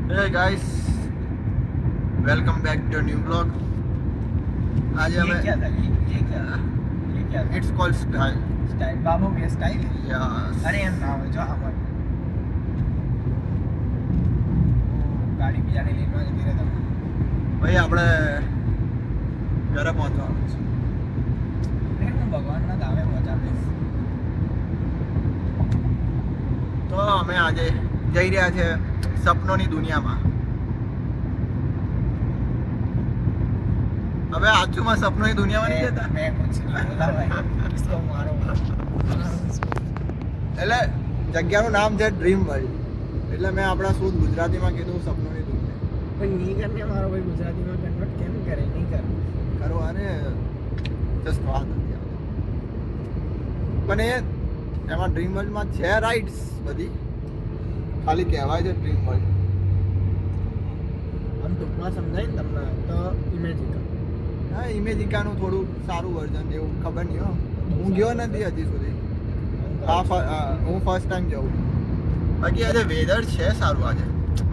Hey guys, welcome back to a new vlog. आज ये हमें क्या था ये क्या था it's called style. स्टाइल बाबू ये स्टाइल Yes. अरे એમ ના હોય જો આમાં ગાડી બીજાની લેનમાં જતી રહે તમે ભાઈ આપણે ઘરે પહોંચવાનું છે. હું ભગવાનના ધામે પહોંચાડીશ તો અમે આજે જઈ રહ્યા છે સપનોની દુનિયામાં. હવે આજુમાં સપનોની દુનિયામાં નહીં જતા. मैं कुछ नहीं बोला भाई इसको मारो એટલે જગ્યાનું નામ છે ડ્રીમ વર્લ્ડ. એટલે મેં આપણા શુદ્ધ ગુજરાતીમાં કીધું સપનોની દુનિયા. પણ નહીં કરને મારો ભાઈ ગુજરાતીમાં કન્વર્ટ કેમ કરે નહીં કર કરવાને જસ્ટ વાત હતી આ. પણ એમાં ડ્રીમ વર્લ્ડમાં છે રાઇડ્સ બધી, ખાલી કહેવાય છે ડ્રીમ વર્લ્ડ. આમ ટૂંકમાં સમજાય ને તમને તો ઇમેજિકા હા, ઇમેજિકાનું થોડું સારું વર્ઝન એવું ખબર નહીં હો. હું ગયો નથી હજી સુધી. હું ફર્સ્ટ ટાઈમ જાઉં. બાકી આજે વેધર છે સારું.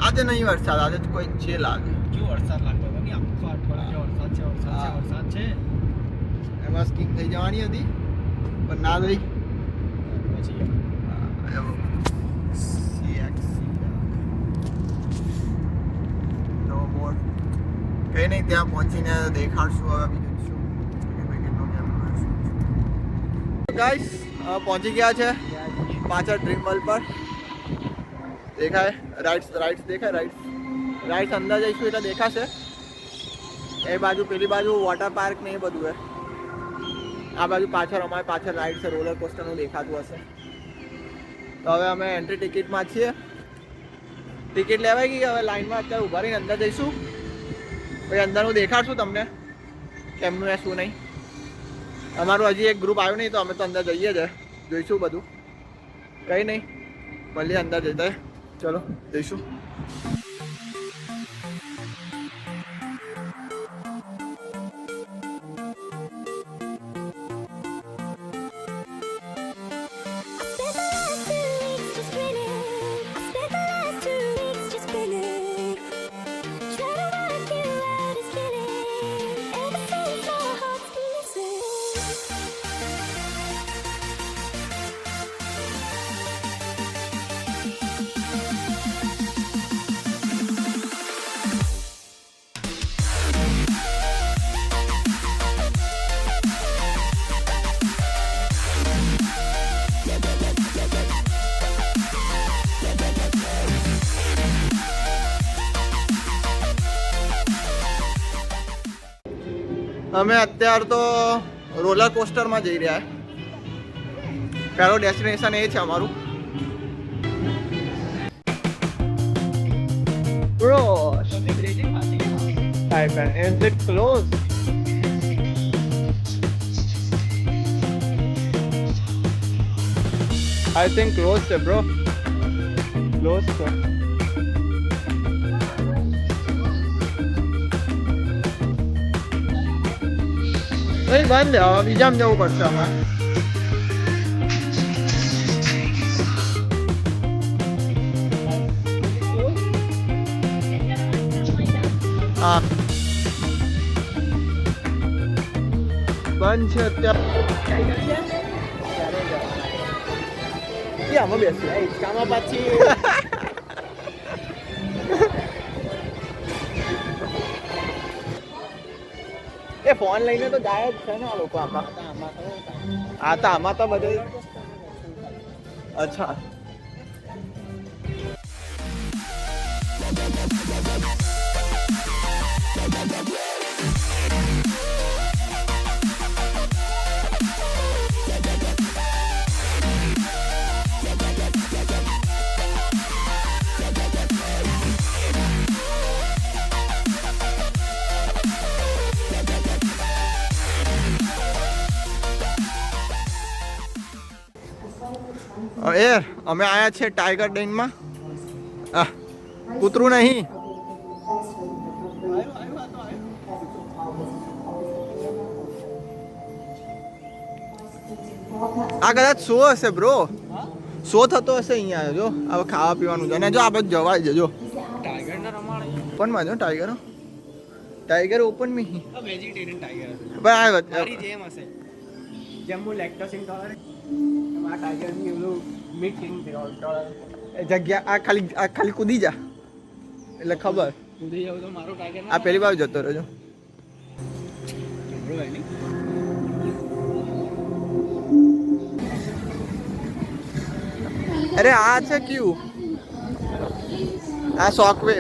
આજે નહીં વરસાદ, આજે તો કોઈ છે લાગે. જો વરસાદ લાગતો હતો ને આખો અઠવાડિયો વરસાદ છે એમાં સ્કીંગ થઈ જવાની હતી પણ ના થઈ. પછી નો મોર કંઈ નહીં, ત્યાં પહોંચીને દેખાડશું હવે બીજું શું કે ભાઈ કેટલો કેમ. ગાઈસ પહોંચી ગયા છે પાછળ ડ્રીમ વર્લ્ડ પર. દેખાય રાઇડ્સ દેખાય રાઇડ્સ અંદર જઈશું એટલે દેખાશે. એ બાજુ પેલી બાજુ વોટર પાર્ક ને એ બધું છે. આ બાજુ પાછળ અમારી પાછળ રાઇડ છે, રોલર કોસ્ટરનું દેખાતું હશે. તો હવે અમે એન્ટ્રી ટિકિટમાં છીએ. ટિકિટ લેવાઈ ગઈ. હવે લાઈનમાં અત્યારે ઊભા રહીને અંદર જઈશું. પછી અંદરનું દેખાડશું તમને કેમનું એ શું નહીં. અમારું હજી એક ગ્રુપ આવ્યું નહીં તો અમે તો અંદર જઈએ જ જોઈશું બધું. કંઈ નહીં, મળીએ અંદર જતા. ચલો જઈશું. અમે અત્યારે તો રોલર કોસ્ટરમાં જઈ રહ્યા. પહેલો ડેસ્ટિનેશન એ છે અમારું. Bro, is it closed? I think closed, bro. Closed. નહીં બંધ. હવે બીજામાં જવું પડશે અમારે. હા બંધ છે અત્યારે. આમાં બેસી હિંચકામાં પાછી એ ફોન લઈને તો જાય જ છે ને આ લોકો. આમાં તો આમાં તો બધે અચ્છા. એ અમે આયા છે ટાઈગર ડેનમાં. કૂતરું નહીં. આ કદાચ શો હશે બ્રો. શો થતો હશે અહીંયા. જો હવે ખાવા પીવાનું છે અને જો આ બધું જવાય છે. જો ટાઈગરના પ્રમાણે ઓપનમાં જો ટાઈગર ટાઈગર ઓપન મી વેજીટેરિયન ટાઈગર હશે બરાબર મારી જેમ હશે જેમ હું લેક્ટોસિન ટોલરન્ટ આ ટાઈગર ની એવું મીટ ટોલરન્ટ જગ્યા આ ખાલી કૂદી જા એટલે ખબર કૂદી જાવ તો મારો ટાઈગર આ પહેલી વાર જતો રહેજો બરોબર નહીં અરે આ છે ક્યુ આ શોકવે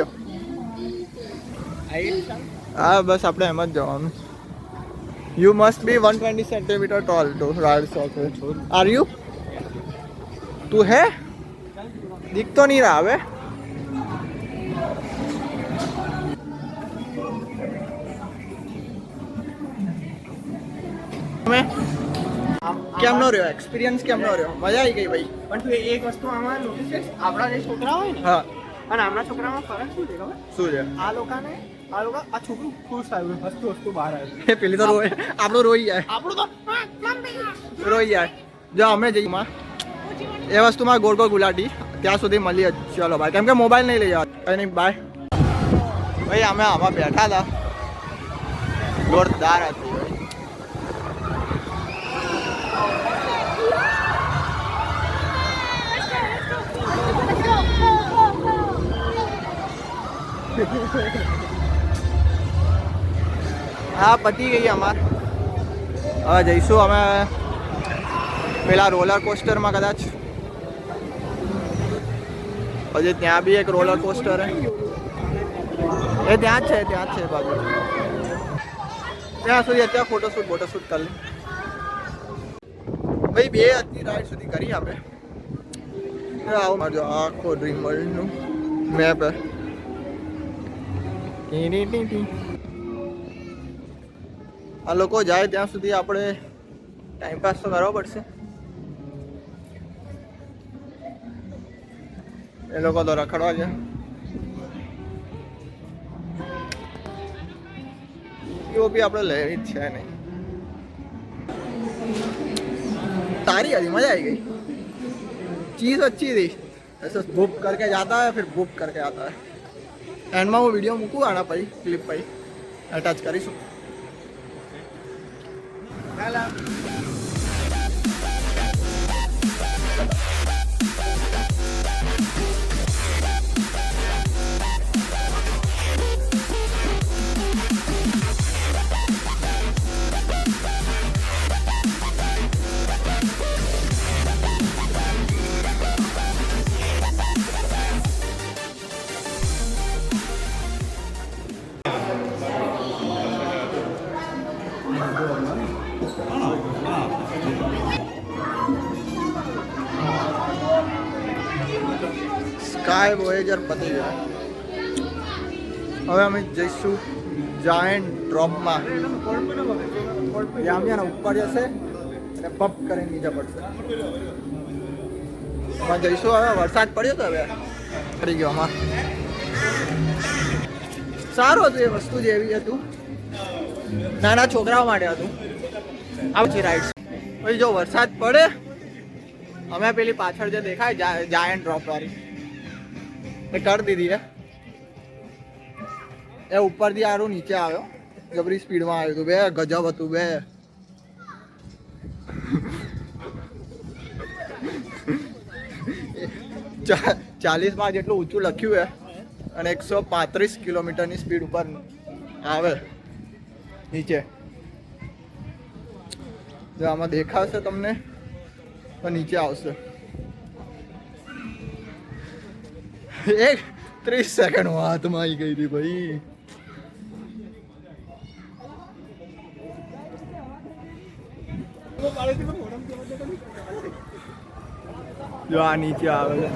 હા બસ આપણે એમ જ જવાનું you must be 120 centimetre tall to ride Shockwave are you તું હે दिख तो नहीं रहा હવે કેમનો રહ્યો એક્સપિરિયન્સ કેમનો રહ્યો મજા આવી ગઈ ભાઈ પણ તું એક વસ્તુ આમાં નોટિસ કરીશ આપણા જે છોકરા હોય ને હા અને આમના છોકરામાં ફરક શું છે ખબર શું છે આ લોકોને આ છોકરું ખુશ આવ્યું હસતું હસતું બહાર આવ્યું એ પેલી તો રોય આપણું રોઈ જાય આપણું તો રોઈ જાય જો અમે જઈએ માં એ વસ્તુમાં ગોળ ગોળ ગુલાટી ત્યાં સુધી મળીએ ચલો ભાઈ કેમ કે મોબાઈલ નહીં લઈ જવા કંઈ નહીં બાય ભાઈ અમે આમાં બેઠા હતા જોરદાર હતી ભાઈ હા પતી ગઈ અમાર હવે જઈશું અમે પેલા રોલર કોસ્ટરમાં કદાચ પછી ત્યાં બી એક રોલર કોસ્ટર એ ત્યાં જ છે બાજુ ત્યાં સુધી અત્યારે ફોટોશૂટ કરી લે ભાઈ બે હતી રાઈડ સુધી કરી આપણે આવું મારજો આખો ડ્રીમ વર્લ્ડનું મેપ આ લોકો જાય ત્યાં સુધી આપણે ટાઈમ પાસ તો કરવો પડશે એ લોકો તો રખડવા છે એવો બી આપણે લેવી જ છે નહીં सारी आई मजा आई गई चीज़ अच्छी थी ऐसे बुक करके जाता है फिर बुक करके आता है एंड में वो वीडियो मूकू आना पाई क्लिप पाई अटैच करीશું સ્કાય વોયેજર પતી ગયા હવે અમે જઈશું જાયન્ટ ડ્રોપમાં આમ છે ને ઉપર જશે અને પપ કરીને નીચે પડશે અમે જઈશું હવે વરસાદ પડ્યો તો હવે કરી ગયો અમાર સારું હતું એ વસ્તુ જેવી હતું નાના છોકરાઓ માટે હતું આવું છે રાઈડ્સ પછી જો વરસાદ પડે અમે પેલી પાછળ જે દેખાય જાયન્ટ ડ્રોપ વાળી એ કરી દીધી હે એ ઉપરથી આરું નીચે આવ્યો જબરી સ્પીડમાં આવ્યું હતું બે ગજબ હતું બે 40 જેટલું ઊંચું લખ્યું હે અને 135 કિલોમીટરની સ્પીડ ઉપર આવે નીચે જો આમાં દેખાશે તમને તો નીચે આવશે 30 સેકન્ડ હાથમાં આવી ગઈ હતી ભાઈ જો આ નીચે આવે છે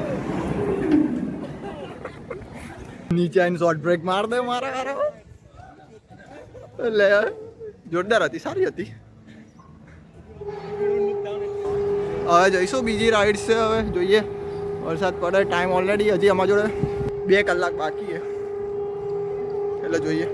નીચે આવીને શોર્ટ બ્રેક માર દે મારા હારો એટલે જોરદાર હતી સારી હતી હવે જઈશું બીજી રાઈડ છે હવે જોઈએ વરસાદ પડે ટાઈમ ઓલરેડી હજી અમારા જોડે 2 કલાક બાકી છે એટલે જોઈએ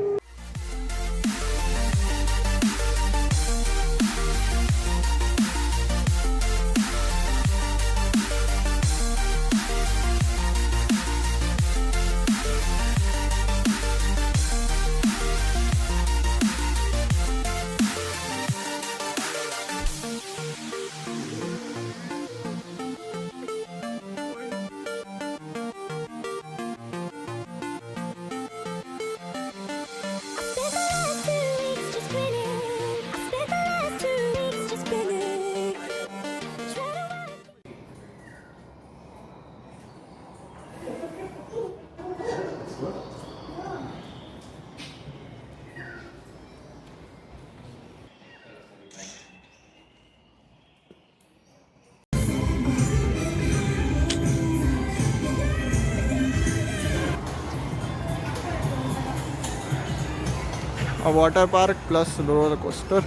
water park plus roller coaster.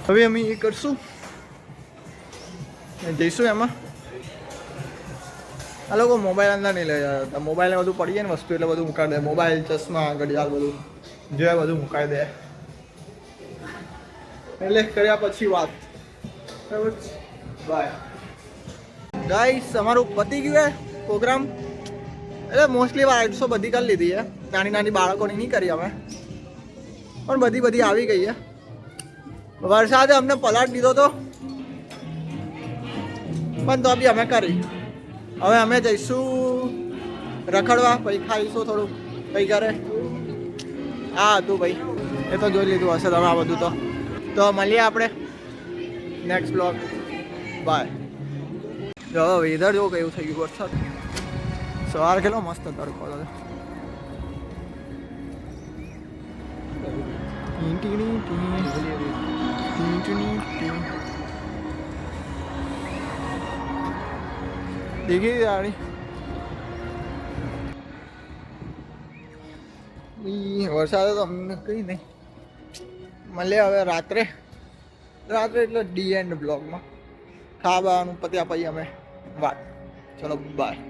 હવે અમે એ કરશું, જઈશું એમાં. આ લોકો મોબાઈલ અંદર નહીં લઈ જતા, મોબાઈલ બધું પડી જાય ને વસ્તુ એટલે બધું મુકાઈ દે. મોબાઈલ, ચશ્મા, ઘડિયાળ બધું જે બધું મુકાઈ દે. એટલે કર્યા પછી વાત. બરાબર, બાય ગાઈસ. અમારું પતી ગયું હે પ્રોગ્રામ. એટલે મોસ્ટલી રાઇડ્સો બધી કરી લીધી છે. નાની નાની બાળકોની નહીં કરી અમે, પણ બધી આવી ગઈ છે. વરસાદે અમને પલાટ દીધો તો, પણ તો બી અમે કરી. હવે અમે જઈશું રખડવા, પછી ખાઈશું થોડુંક, પછી ઘરે. હા હતું ભાઈ, એ તો જોઈ લીધું હશે તમે આ બધું. તો મળીએ આપણે નેક્સ્ટ બ્લોગ. બાય. જો વેધર જો કેવું થઈ ગયું વરસાદ. સવાર કેટલો મસ્ત તડકો હતો. દેખી ગાડી વરસાદ તો અમને કઈ નહીં. મળે હવે રાત્રે એટલે ડી એન્ડ બ્લોગમાં. ખાવાનું પત્યા પછી અમે વાત. ચલો બાય.